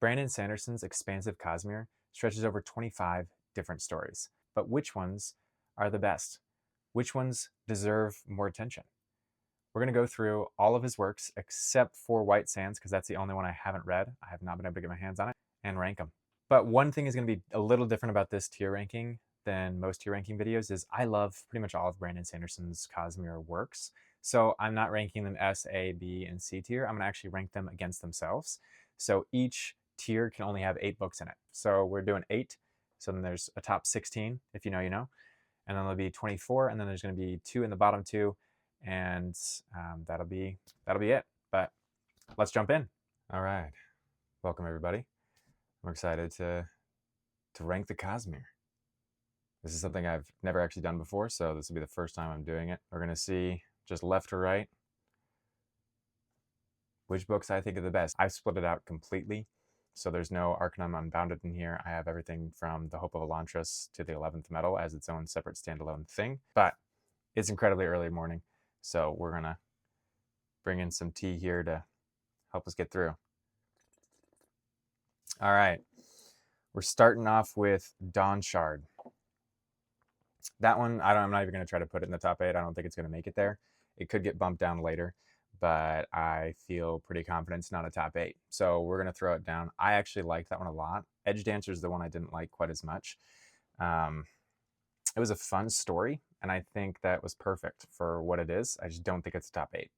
Brandon Sanderson's expansive Cosmere stretches over 25 different stories. But which ones are the best? Which ones deserve more attention? We're going to go through all of his works except for White Sands, because that's the only one I haven't read. I have not been able to get my hands on it, and rank them. But one thing is going to be a little different about this tier ranking than most tier ranking videos is I love pretty much all of Brandon Sanderson's Cosmere works. So I'm not ranking them S, A, B, and C tier. I'm going to actually rank them against themselves. So each tier can only have 8 books in it. So we're doing 8. So then there's a top 16, if you know, you know. And then there'll be 24, and then there's going to be 2 in the bottom 2, and that'll be it. But let's jump in. All right, welcome everybody. I'm excited to rank the Cosmere. This is something I've never actually done before, so this will be the first time I'm doing it. We're going to see just left to right which books I think are the best. I've split it out completely, so there's no Arcanum Unbounded in here. I have everything from The Hope of Elantris to the 11th Metal as its own separate standalone thing. But it's incredibly early morning, so we're going to bring in some tea here to help us get through. All right, we're starting off with Dawn Shard. That one, I'm not even going to try to put it in the top 8. I don't think it's going to make it there. It could get bumped down later, but I feel pretty confident it's not a top 8. So we're going to throw it down. I actually liked that one a lot. Edge Dancer is the one I didn't like quite as much. It was a fun story, and I think that was perfect for what it is. I just don't think it's top 8.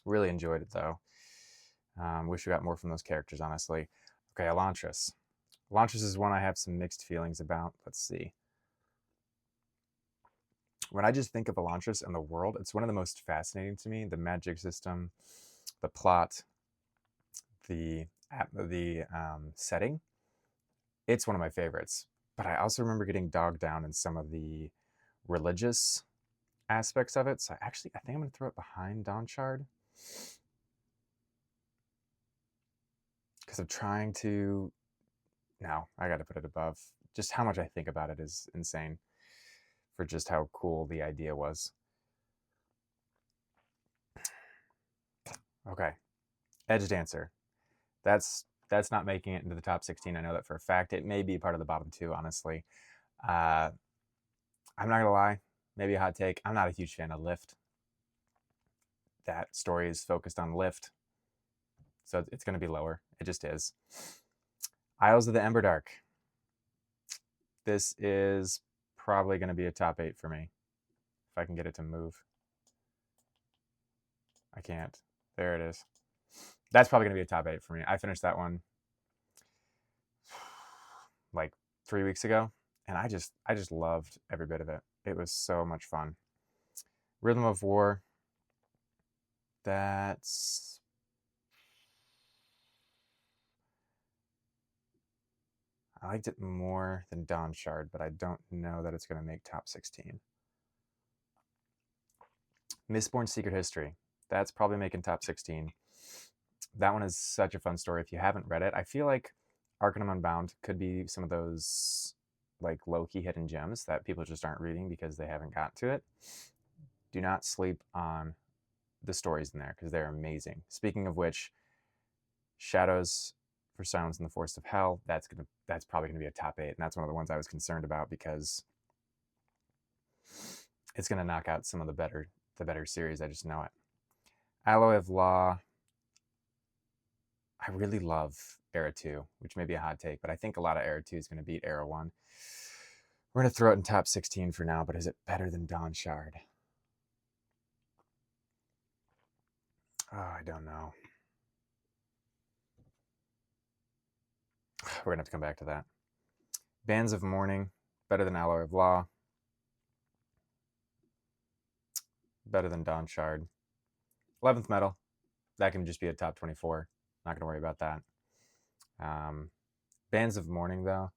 Really enjoyed it, though. Wish we got more from those characters, honestly. Okay, Elantris. Elantris is one I have some mixed feelings about. Let's see. When I just think of Elantris and the world, it's one of the most fascinating to me. The magic system, the plot, the setting. It's one of my favorites. But I also remember getting dogged down in some of the religious aspects of it. So I think I'm going to throw it behind Dawn Shard. Because I'm trying to... No, I got to put it above. Just how much I think about it is insane. For just how cool the idea was. Okay, Edge Dancer. That's not making it into the top 16. I know that for a fact. It may be part of the bottom 2, honestly. I'm not gonna lie, maybe a hot take. I'm not a huge fan of Lift. That story is focused on Lift, so it's gonna be lower. It just is. Isles of the Emberdark. This is probably going to be a top 8 for me. If I can get it to move. I can't. There it is. That's probably going to be a top 8 for me. I finished that one like 3 weeks ago, and I just loved every bit of it. It was so much fun. Rhythm of War. That's... I liked it more than Dawn Shard, but I don't know that it's going to make top 16. Mistborn Secret History. That's probably making top 16. That one is such a fun story. If you haven't read it, I feel like Arcanum Unbound could be some of those like low-key hidden gems that people just aren't reading because they haven't got to it. Do not sleep on the stories in there because they're amazing. Speaking of which, Shadows for Silence in the Forest of Hell, that's probably gonna be a top 8, and that's one of the ones I was concerned about because it's gonna knock out some of the better series. I just know it. Alloy of Law. I really love Era 2, which may be a hot take, but I think a lot of Era 2 is going to beat Era 1. We're going to throw it in top 16 for now, but is it better than Dawn Shard? Oh, I don't know. We're going to have to come back to that. Bands of Mourning, better than Alloy of Law. Better than Dawn Shard. 11th Metal, that can just be a top 24. Not going to worry about that. Bands of Mourning, though.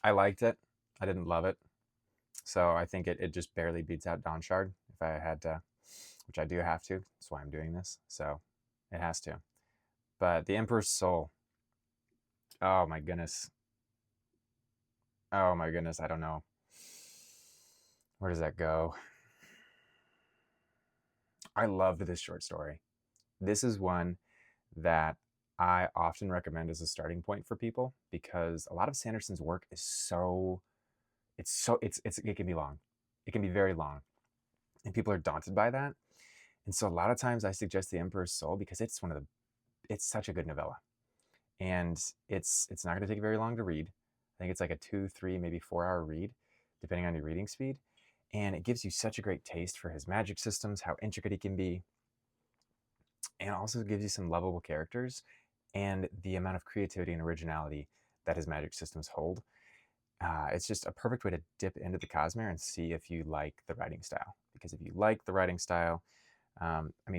I liked it. I didn't love it. So I think it just barely beats out Dawn Shard if I had to, which I do have to. That's why I'm doing this. So it has to. But The Emperor's Soul. Oh my goodness. Oh my goodness. I don't know. Where does that go? I loved this short story. This is one that I often recommend as a starting point for people because a lot of Sanderson's work is it can be long. It can be very long. And people are daunted by that. And so a lot of times I suggest The Emperor's Soul because it's such a good novella. And it's not going to take very long to read. I think it's like a 2, 3, maybe 4 hour read, depending on your reading speed. And it gives you such a great taste for his magic systems, how intricate he can be, and also gives you some lovable characters and the amount of creativity and originality that his magic systems hold. It's just a perfect way to dip into the Cosmere and see if you like the writing style. Because if you like the writing style,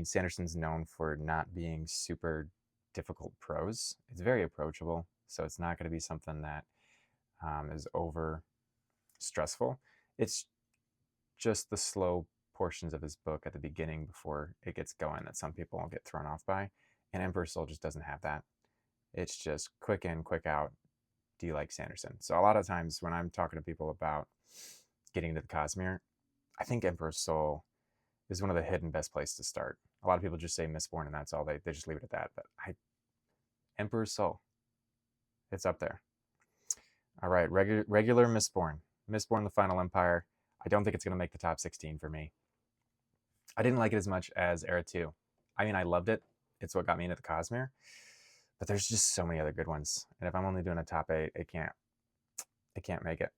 Sanderson's known for not being super difficult prose. It's very approachable, so it's not going to be something that is over stressful. It's just the slow portions of his book at the beginning before it gets going that some people will get thrown off by. And Emperor's Soul just doesn't have that. It's just quick in, quick out. Do you like Sanderson? So a lot of times when I'm talking to people about getting into the Cosmere, I think Emperor's Soul is one of the hidden best places to start. A lot of people just say Mistborn and that's all. They just leave it at that. But Emperor's Soul, it's up there. All right, regular Mistborn. Mistborn the Final Empire. I don't think it's going to make the top 16 for me. I didn't like it as much as Era 2. I loved it. It's what got me into the Cosmere. But there's just so many other good ones. And if I'm only doing a top 8, it can't make it.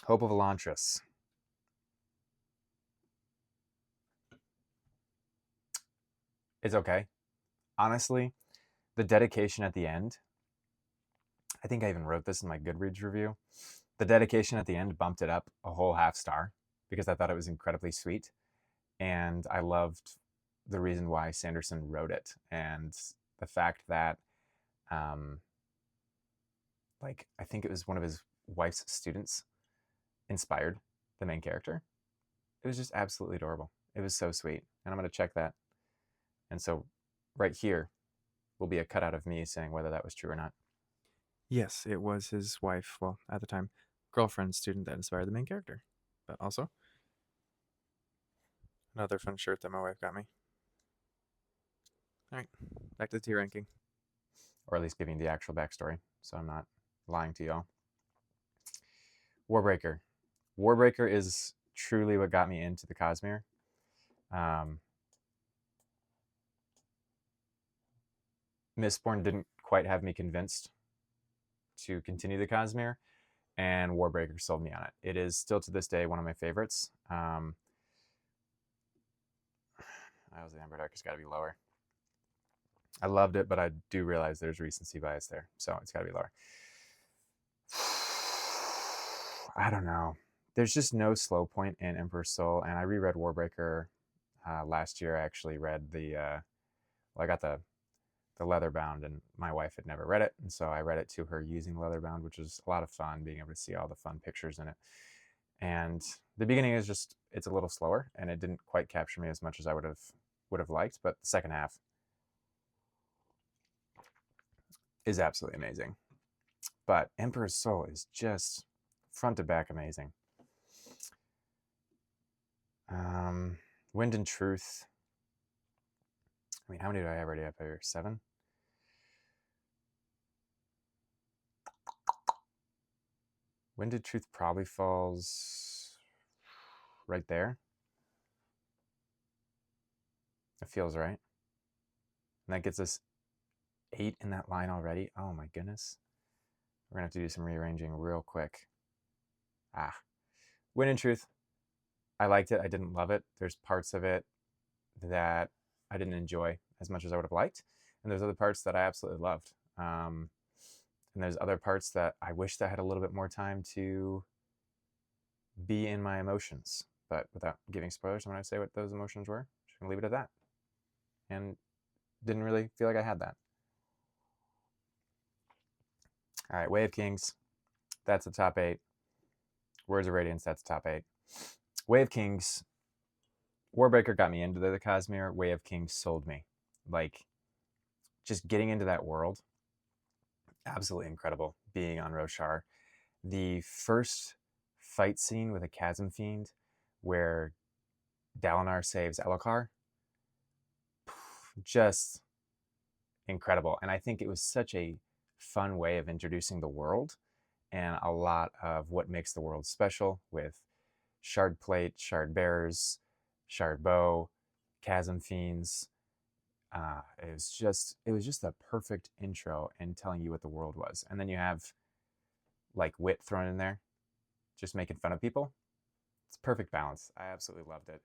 Hope of Elantris. It's okay. Honestly, the dedication at the end, I think I even wrote this in my Goodreads review. The dedication at the end bumped it up a whole half star because I thought it was incredibly sweet. And I loved the reason why Sanderson wrote it and the fact that, I think it was one of his wife's students inspired the main character. It was just absolutely adorable. It was so sweet. And I'm going to check that. And so right here will be a cutout of me saying whether that was true or not. Yes, it was his wife, well, at the time, girlfriend student that inspired the main character. But also, another fun shirt that my wife got me. All right, back to the tier ranking. Or at least giving the actual backstory, so I'm not lying to y'all. Warbreaker. Warbreaker is truly what got me into the Cosmere. Mistborn didn't quite have me convinced to continue the Cosmere, and Warbreaker sold me on it. It is still to this day one of my favorites. I was the Amber Dark has got to be lower. I loved it, but I do realize there's recency bias there, so it's got to be lower. I don't know. There's just no slow point in Emperor's Soul, and I reread Warbreaker last year. I actually read I got the leatherbound, and my wife had never read it, and so I read it to her using leatherbound, which was a lot of fun, being able to see all the fun pictures in it. And the beginning is it's a little slower, and it didn't quite capture me as much as I would have liked, but the second half is absolutely amazing. But Emperor's Soul is just front to back amazing. Wind and Truth. How many do I already have here? 7? Wind and Truth probably falls right there. It feels right. And that gets us 8 in that line already. Oh my goodness. We're going to have to do some rearranging real quick. Wind and Truth. I liked it. I didn't love it. There's parts of it that I didn't enjoy as much as I would have liked. And there's other parts that I absolutely loved. And there's other parts that I wish that I had a little bit more time to be in my emotions. But without giving spoilers, I'm going to say what those emotions were. Just going to leave it at that. And didn't really feel like I had that. All right, Way of Kings. That's the top 8. Words of Radiance, that's the top 8. Way of Kings. Warbreaker got me into the Cosmere. Way of Kings sold me. Just getting into that world, absolutely incredible. Being on Roshar. The first fight scene with a Chasm Fiend where Dalinar saves Elhokar just incredible. And I think it was such a fun way of introducing the world and a lot of what makes the world special with shard plate, shard bearers, shard bow, chasm fiends. It was just a perfect intro and telling you what the world was. And then you have like wit thrown in there, just making fun of people. It's perfect balance. I absolutely loved it.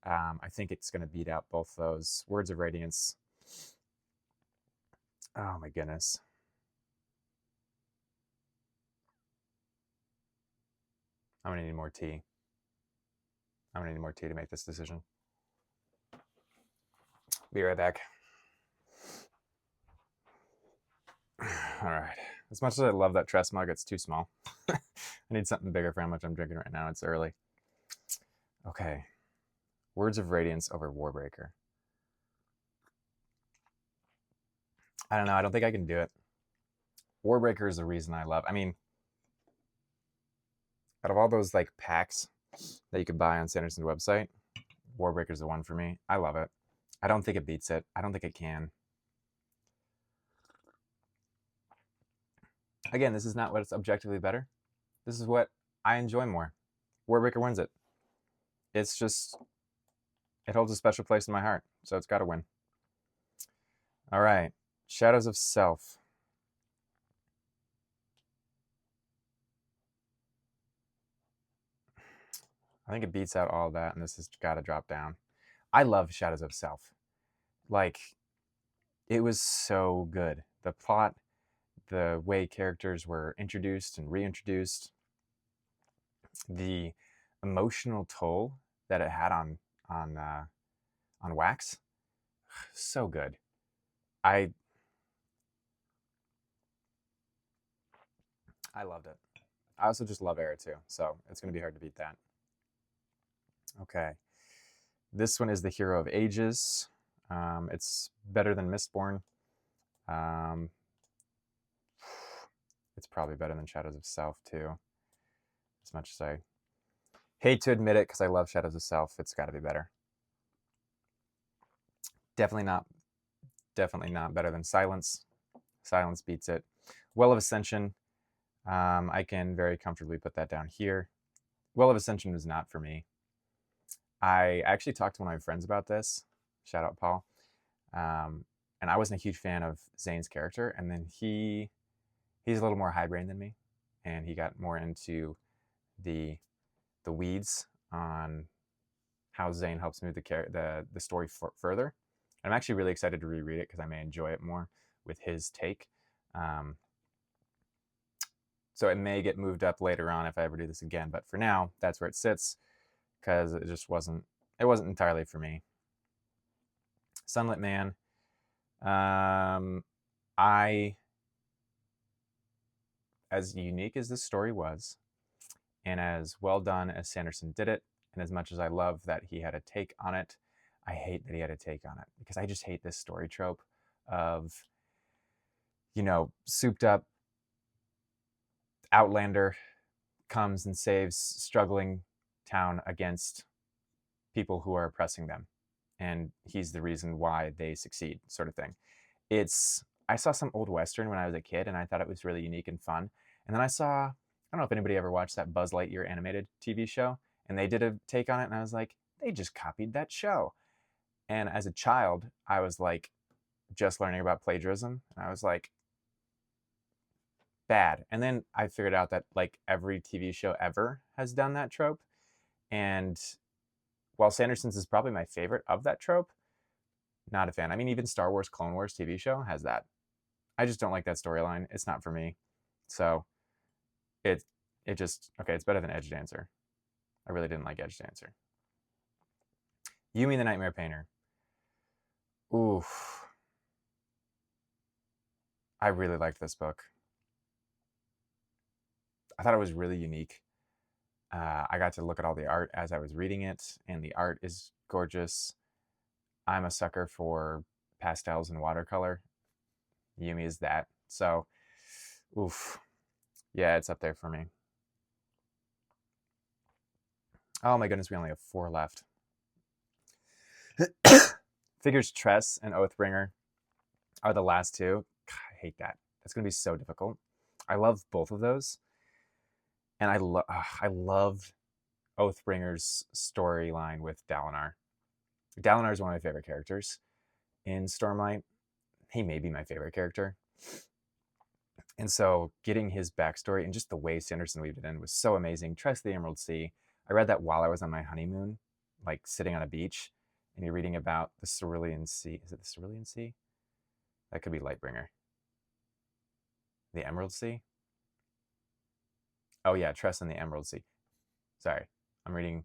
I think it's going to beat out both those. Words of Radiance. Oh my goodness. I'm going to need more tea. I'm going to need more tea to make this decision. Be right back. All right. As much as I love that Tress mug, it's too small. I need something bigger for how much I'm drinking right now. It's early. Okay. Words of Radiance over Warbreaker. I don't know. I don't think I can do it. Warbreaker is the reason I love. I mean, out of all those like packs that you could buy on Sanderson's website, Warbreaker is the one for me. I love it. I don't think it beats it. I don't think it can. Again, this is not what's objectively better. This is what I enjoy more. Warbreaker wins it. It's just, it holds a special place in my heart, so it's got to win. All right, Shadows of Self. I think it beats out all of that, and this has got to drop down. I love Shadows of Self. Like, it was so good. The plot, the way characters were introduced and reintroduced, the emotional toll that it had on Wax, so good. I loved it. I also just love Era too, so it's going to be hard to beat that. Okay, this one is the Hero of Ages. It's better than Mistborn. It's probably better than Shadows of Self too. As much as I hate to admit it, because I love Shadows of Self, it's got to be better. Definitely not better than Silence. Silence beats it. Well of Ascension. I can very comfortably put that down here. Well of Ascension was not for me. I actually talked to one of my friends about this. Shout out, Paul. And I wasn't a huge fan of Zane's character. And then he's a little more high-brained than me. And he got more into the weeds on how Zane helps move the story further. And I'm actually really excited to reread it because I may enjoy it more with his take. So it may get moved up later on if I ever do this again. But for now, that's where it sits because it just wasn't entirely for me. Sunlit Man. As unique as this story was, and as well done as Sanderson did it, and as much as I love that he had a take on it, I hate that he had a take on it because I just hate this story trope of, souped up Outlander comes and saves struggling town against people who are oppressing them, and he's the reason why they succeed, sort of thing. I saw some old Western when I was a kid, and I thought it was really unique and fun. And then I don't know if anybody ever watched that Buzz Lightyear animated TV show, and they did a take on it, and I was like, they just copied that show. And as a child, I was like, just learning about plagiarism, and I was like, bad. And then I figured out that like every TV show ever has done that trope. And while Sanderson's is probably my favorite of that trope, not a fan. I mean, even Star Wars Clone Wars TV show has that. I just don't like that storyline. It's not for me. So it just, okay, it's better than Edge Dancer. I really didn't like Edge Dancer. Yumi the Nightmare Painter. Oof. I really liked this book. I thought it was really unique. I got to look at all the art as I was reading it, and the art is gorgeous. I'm a sucker for pastels and watercolor. Yumi is that. So, oof. Yeah, it's up there for me. Oh my goodness, we only have 4 left. Figures Tress and Oathbringer are the last two. God, I hate that. That's going to be so difficult. I love both of those. And I loved Oathbringer's storyline with Dalinar. Dalinar is one of my favorite characters in Stormlight. He may be my favorite character. And so getting his backstory and just the way Sanderson weaved it in was so amazing. Tress the Emerald Sea. I read that while I was on my honeymoon, like sitting on a beach, and you're reading about the Cerulean Sea. Is it the Cerulean Sea? That could be Lightbringer. The Emerald Sea? Oh yeah, Tress and the Emerald Sea. Sorry, I'm reading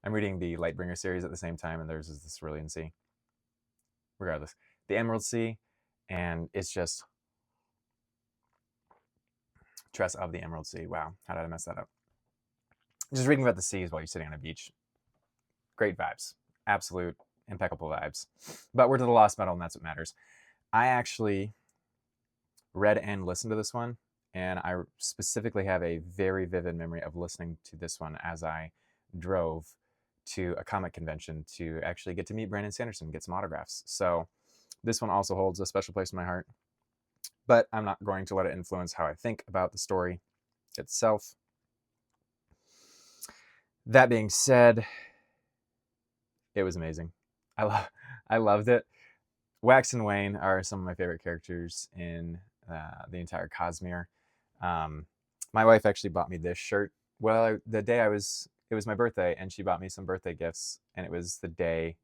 I'm reading the Lightbringer series at the same time, and theirs is the Cerulean Sea. Regardless, the Emerald Sea, and it's just Tress of the Emerald Sea. Wow, how did I mess that up? Just reading about the seas while you're sitting on a beach. Great vibes. Absolute impeccable vibes. But we're to the Lost Metal, and that's what matters. I actually read and listened to this one, and I specifically have a very vivid memory of listening to this one as I drove to a comic convention to actually get to meet Brandon Sanderson and get some autographs. So this one also holds a special place in my heart, but I'm not going to let it influence how I think about the story itself. That being said, it was amazing. I loved it. Wax and Wayne are some of my favorite characters in the entire Cosmere. My wife actually bought me this shirt. Well, the day it was my birthday, and she bought me some birthday gifts, and it was the day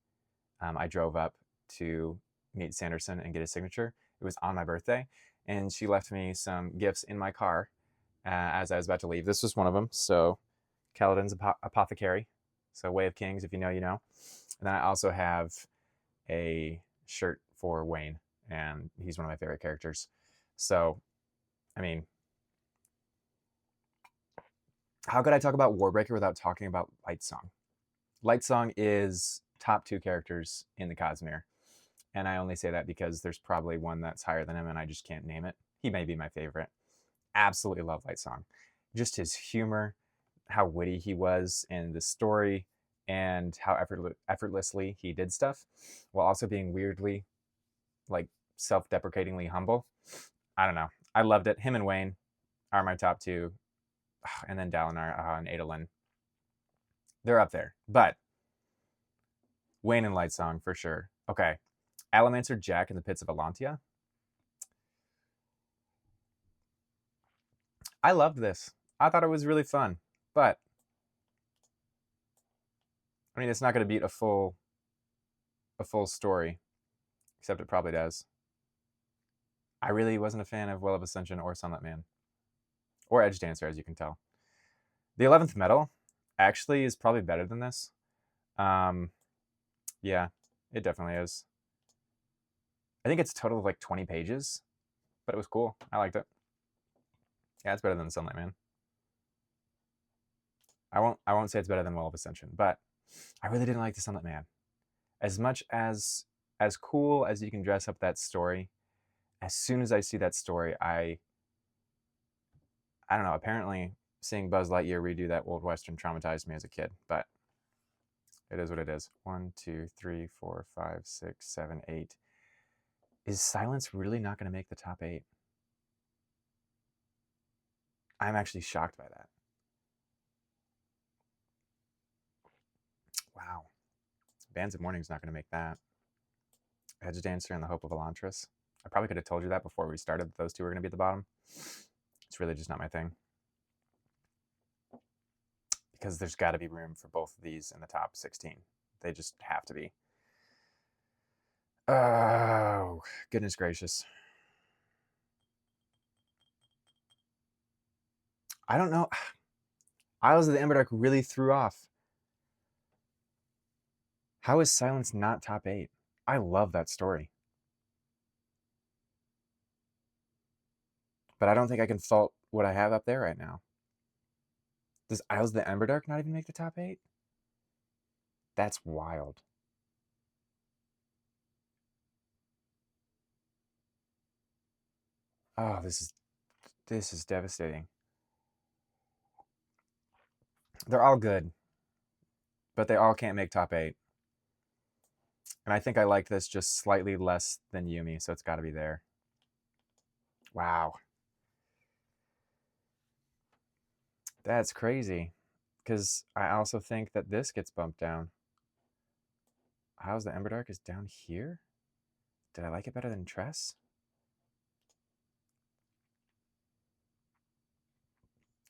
I drove up to meet Sanderson and get his signature. It was on my birthday, and she left me some gifts in my car as I was about to leave. This was one of them. So, Kaladin's Apothecary. So, Way of Kings, if you know, you know. And then I also have a shirt for Wayne, and he's one of my favorite characters. So, I mean, how could I talk about Warbreaker without talking about Lightsong? Lightsong is top 2 characters in the Cosmere, and I only say that because there's probably one that's higher than him, and I just can't name it. He may be my favorite. Absolutely love Lightsong. Just his humor, how witty he was in the story, and how effortlessly he did stuff, while also being weirdly, like, self-deprecatingly humble. I don't know. I loved it. Him and Wayne are my top 2, and then Dalinar and Adolin. They're up there, but Wayne and Lightsong for sure. Okay, Allomancer Jack in the Pits of Elantia. I loved this. I thought it was really fun, but I mean, it's not going to beat a full story, except it probably does. I really wasn't a fan of Well of Ascension or Sunlit Man, or Edge Dancer, as you can tell. The 11th Metal actually is probably better than this. Yeah, it definitely is. I think it's a total of like 20 pages, but it was cool. I liked it. Yeah, it's better than Sunlight Man. I won't say it's better than Well of Ascension, but I really didn't like the Sunlight Man. As much as cool as you can dress up that story, as soon as I see that story, I don't know, apparently seeing Buzz Lightyear redo that Old Western traumatized me as a kid, but it is what it is. 1, 2, 3, 4, 5, 6, 7, 8. Is Silence really not going to make the top 8? I'm actually shocked by that. Wow. Bands of Mourning's not going to make that. Edge Dancer and The Hope of Elantris. I probably could have told you that before we started, that those two were going to be at the bottom. It's really just not my thing. Because there's got to be room for both of these in the top 16. They just have to be. Oh, goodness gracious. I don't know. Isles of the Emberdark really threw off. How is Silence not top 8? I love that story. But I don't think I can fault what I have up there right now. Does Isles of the Emberdark not even make the top 8? That's wild. Oh, this is devastating. They're all good, but they all can't make top 8. And I think I liked this just slightly less than Yumi, so it's got to be there. Wow. That's crazy. Because I also think that this gets bumped down. How's the Emberdark is down here? Did I like it better than Tress?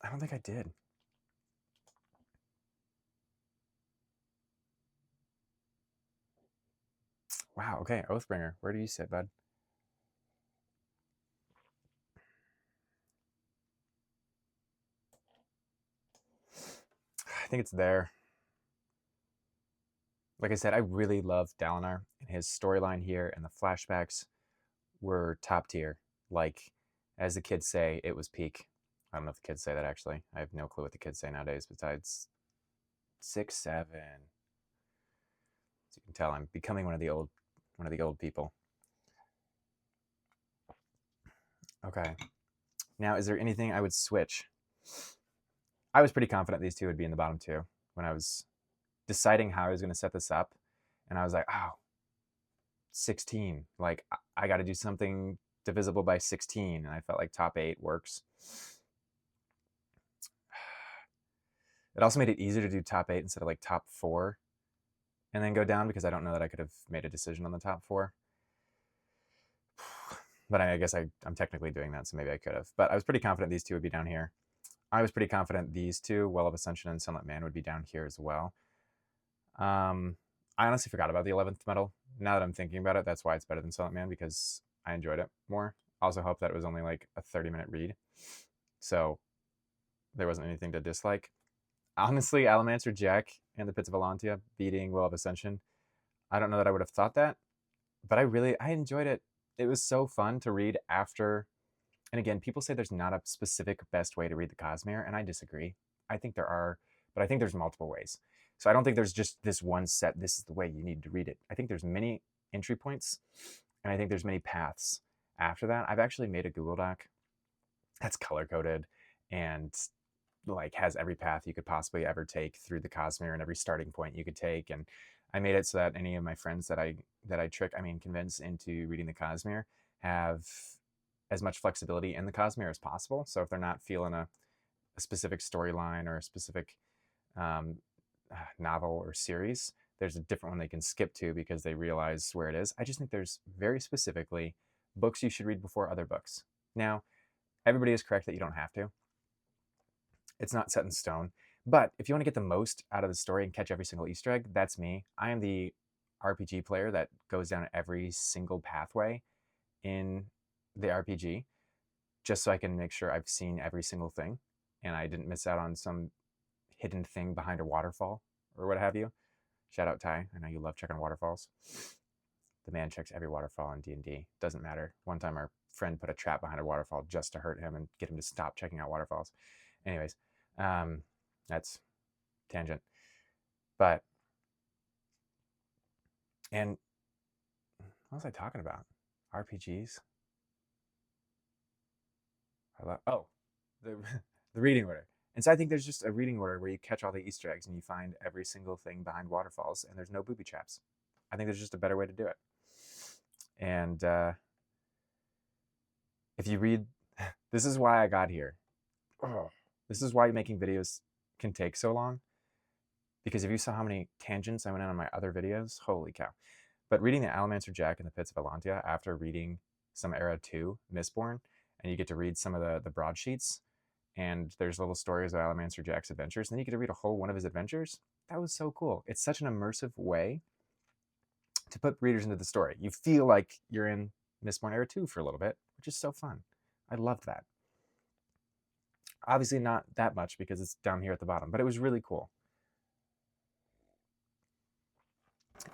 I don't think I did. Wow, okay, Oathbringer. Where do you sit, bud? I think it's there. Like I said, I really love Dalinar, and his storyline here and the flashbacks were top tier. Like, as the kids say, it was peak. I don't know if the kids say that actually. I have no clue what the kids say nowadays besides 6, 7. So you can tell I'm becoming one of the old people. Okay. Now, is there anything I would switch? I was pretty confident these two would be in the bottom two when I was deciding how I was going to set this up. And I was like, oh, 16. Like, I got to do something divisible by 16. And I felt like top 8 works. It also made it easier to do top 8 instead of like top 4 and then go down, because I don't know that I could have made a decision on the top 4. But I guess I'm technically doing that, so maybe I could have. But I was pretty confident these two would be down here. I was pretty confident these two, Well of Ascension and Sunlit Man, would be down here as well. I honestly forgot about the 11th medal. Now that I'm thinking about it, that's why it's better than Sunlit Man, because I enjoyed it more. I also hope that it was only like a 30-minute read, so there wasn't anything to dislike. Honestly, Allomancer Jack and the Pits of Elantia beating Well of Ascension, I don't know that I would have thought that, but I enjoyed it. It was so fun to read after. And again, people say there's not a specific best way to read the Cosmere, and I disagree. I think there are, but I think there's multiple ways. So I don't think there's just this one set, this is the way you need to read it. I think there's many entry points, and I think there's many paths after that. I've actually made a Google Doc that's color-coded and like has every path you could possibly ever take through the Cosmere and every starting point you could take. And I made it so that any of my friends that I convince into reading the Cosmere have as much flexibility in the Cosmere as possible. So if they're not feeling a specific storyline or a specific novel or series, there's a different one they can skip to because they realize where it is. I just think there's very specifically books you should read before other books. Now, everybody is correct that you don't have to. It's not set in stone. But if you want to get the most out of the story and catch every single Easter egg, that's me. I am the RPG player that goes down every single pathway in the RPG, just so I can make sure I've seen every single thing and I didn't miss out on some hidden thing behind a waterfall or what have you. Shout out Ty. I know you love checking waterfalls. The man checks every waterfall in D&D. Doesn't matter. One time our friend put a trap behind a waterfall just to hurt him and get him to stop checking out waterfalls. Anyways, that's tangent. But, and what was I talking about? RPGs? The the reading order. And so I think there's just a reading order where you catch all the Easter eggs and you find every single thing behind waterfalls, and there's no booby traps. I think there's just a better way to do it. And if you read, this is why I got here. Oh, this is why making videos can take so long. Because if you saw how many tangents I went on my other videos, holy cow. But reading the Allomancer Jack and the Pits of Elantia after reading some Era 2, Mistborn, and you get to read some of the broadsheets, and there's little stories of Allomancer Jack's adventures, and then you get to read a whole one of his adventures. That was so cool. It's such an immersive way to put readers into the story. You feel like you're in Mistborn Era 2 for a little bit, which is so fun. I loved that. Obviously not that much because it's down here at the bottom, but it was really cool.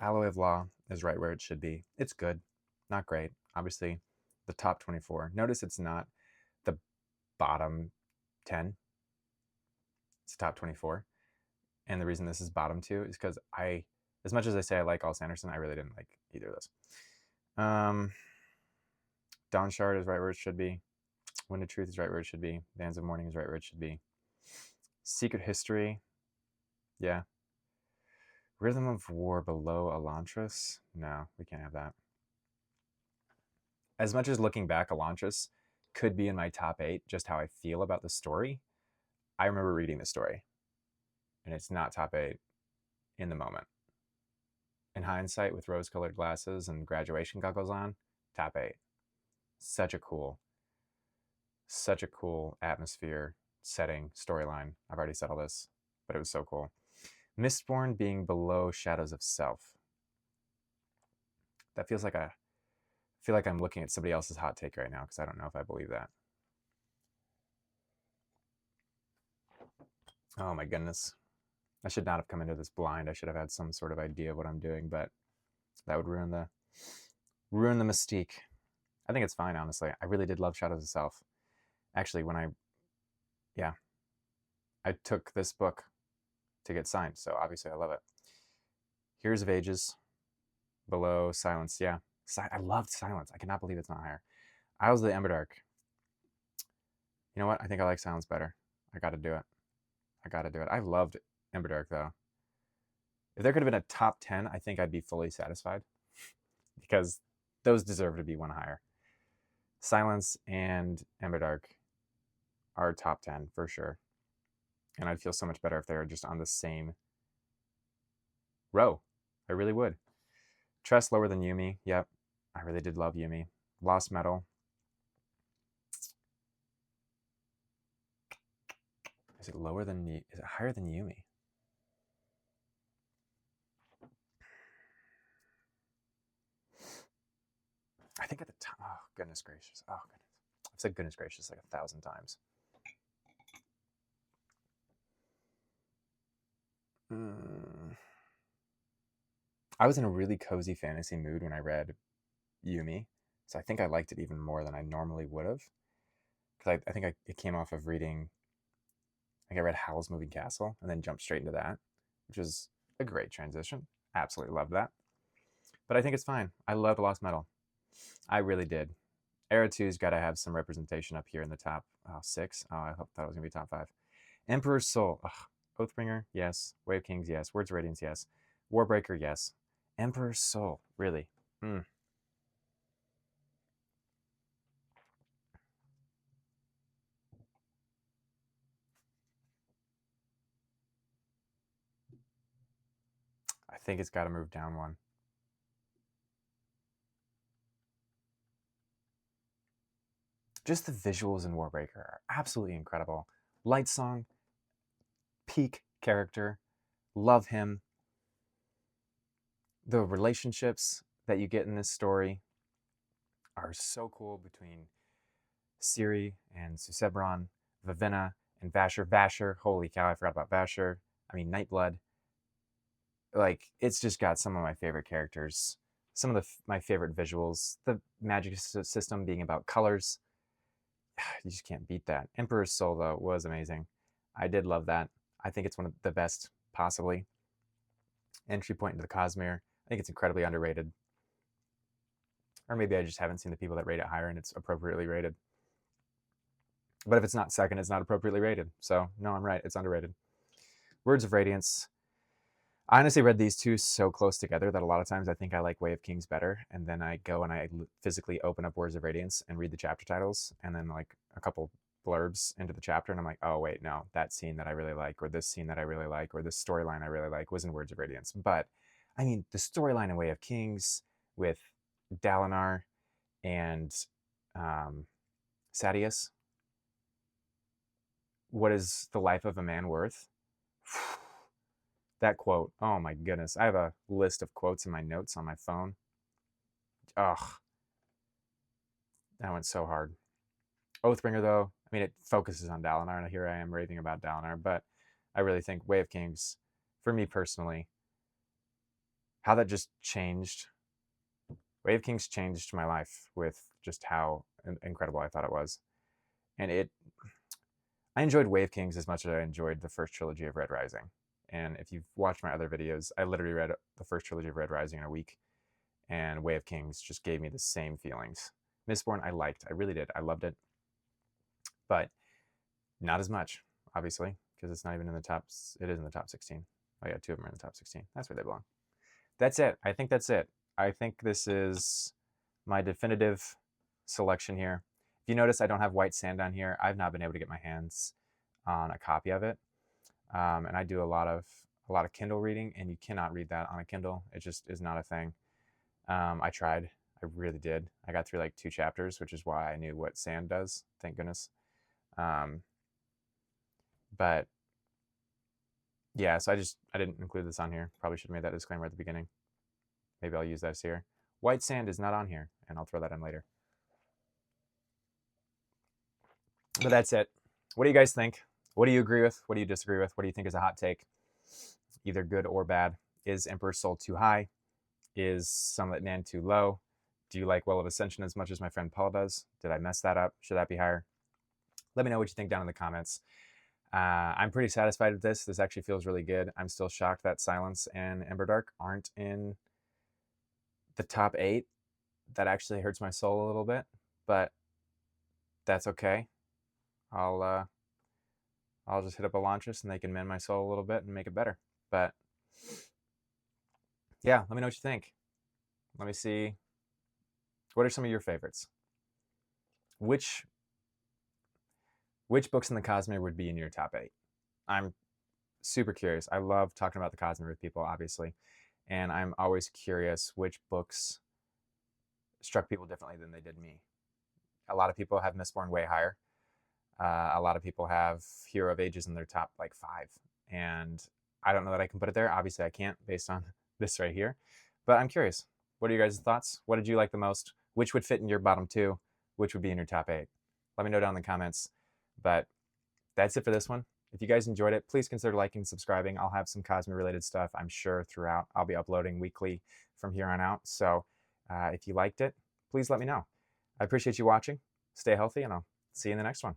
Alloy of Law is right where it should be. It's good, not great. Obviously, the top 24. Notice it's not the bottom 10. It's top 24. And the reason this is bottom 2 is because as much as I say I like all Sanderson, I really didn't like either of those. Dawn Shard is right where it should be. Wind of Truth is right where it should be. Bands of Morning is right where it should be. Secret History, yeah. Rhythm of War below Elantris? No, we can't have that. As much as looking back, Elantris could be in my top 8, just how I feel about the story. I remember reading the story, and it's not top 8 in the moment. In hindsight, with rose-colored glasses and graduation goggles on, top 8. Such a cool atmosphere, setting, storyline. I've already said all this, but it was so cool. Mistborn being below Shadows of Self. That feels like I feel like I'm looking at somebody else's hot take right now because I don't know if I believe that. Oh my goodness. I should not have come into this blind. I should have had some sort of idea of what I'm doing, but that would ruin the mystique. I think it's fine, honestly. I really did love Shadows of Self. Actually, when I took this book to get signed, so obviously I love it. Heroes of Ages, below Silence. Yeah, I loved Silence. I cannot believe it's not higher. Isles of the Emberdark. You know what? I think I like Silence better. I got to do it. I loved Emberdark, though. If there could have been a top 10, I think I'd be fully satisfied because those deserve to be one higher. Silence and Emberdark are top 10 for sure. And I'd feel so much better if they were just on the same row. I really would. Tress lower than Yumi. Yep. I really did love Yumi. Lost Metal. Is it lower than, is it higher than Yumi? I think at the time, oh, goodness gracious. Oh, goodness. I've said goodness gracious like 1,000 times. I was in a really cozy fantasy mood when I read Yumi, so I think I liked it even more than I normally would have. Because I think it came off of reading, I read Howl's Moving Castle and then jumped straight into that, which was a great transition. Absolutely loved that. But I think it's fine. I loved Lost Metal. I really did. Era 2's got to have some representation up here in the top 6. Oh, I thought it was going to be top 5. Emperor's Soul. Ugh. Oathbringer, yes. Way of Kings, yes. Words of Radiance, yes. Warbreaker, yes. Emperor's Soul, really. I think it's got to move down one. Just the visuals in Warbreaker are absolutely incredible. Light Song, peak character. Love him. The relationships that you get in this story are so cool between Ciri and Susebron, Vivenna and Vasher. Vasher, holy cow, I forgot about Vasher. I mean, Nightblood. Like, it's just got some of my favorite characters, some of my favorite visuals. The magic system being about colors, you just can't beat that. Emperor's Soul, though, was amazing. I did love that. I think it's one of the best, possibly. Entry point into the Cosmere. I think it's incredibly underrated. Or maybe I just haven't seen the people that rate it higher and it's appropriately rated. But if it's not second, it's not appropriately rated. So, no, I'm right. It's underrated. Words of Radiance. I honestly read these two so close together that a lot of times I think I like Way of Kings better. And then I go and I physically open up Words of Radiance and read the chapter titles. And then like a couple blurbs into the chapter. And I'm like, oh, wait, no, that scene that I really like, or this scene that I really like, or this storyline I really like was in Words of Radiance. But, I mean, the storyline in Way of Kings with Dalinar and Sadeas. What is the life of a man worth? That quote, oh my goodness. I have a list of quotes in my notes on my phone. Ugh. That went so hard. Oathbringer, though, I mean, it focuses on Dalinar, and here I am raving about Dalinar, but I really think Way of Kings, for me personally, how that just changed. Way of Kings changed my life with just how incredible I thought it was. And I enjoyed Way of Kings as much as I enjoyed the first trilogy of Red Rising. And if you've watched my other videos, I literally read the first trilogy of Red Rising in a week, and Way of Kings just gave me the same feelings. Mistborn I liked. I really did. I loved it. But not as much, obviously, because it's not even in the top. It is in the top 16 Oh yeah, 2 of them are in the top 16. That's where they belong. That's it. I think that's it. I think this is my definitive selection here. If you notice, I don't have White Sand on here. I've not been able to get my hands on a copy of it, and I do a lot of Kindle reading, and you cannot read that on a Kindle. It just is not a thing. I tried. I really did. I got through like 2 chapters, which is why I knew what sand does. Thank goodness. But yeah, so I didn't include this on here. Probably should have made that disclaimer at the beginning. Maybe I'll use that here. White Sand is not on here, and I'll throw that in later. But that's it. What do you guys think? What do you agree with? What do you disagree with? What do you think is a hot take? Either good or bad. Is Emperor's Soul too high? Is Sunlit Land too low? Do you like Well of Ascension as much as my friend Paul does? Did I mess that up? Should that be higher? Let me know what you think down in the comments. I'm pretty satisfied with this. This actually feels really good. I'm still shocked that Silence and Emberdark aren't in the top 8. That actually hurts my soul a little bit, but that's okay. I'll just hit up Elantris and they can mend my soul a little bit and make it better. But yeah, let me know what you think. Let me see. What are some of your favorites? Which books in the Cosmere would be in your top 8? I'm super curious. I love talking about the Cosmere with people, obviously. And I'm always curious which books struck people differently than they did me. A lot of people have Mistborn way higher. A lot of people have Hero of Ages in their top like 5. And I don't know that I can put it there. Obviously, I can't based on this right here. But I'm curious. What are your guys' thoughts? What did you like the most? Which would fit in your bottom 2? Which would be in your top 8? Let me know down in the comments. But that's it for this one. If you guys enjoyed it, please consider liking and subscribing. I'll have some Cosmere related stuff, I'm sure, throughout. I'll be uploading weekly from here on out. So if you liked it, please let me know. I appreciate you watching. Stay healthy, and I'll see you in the next one.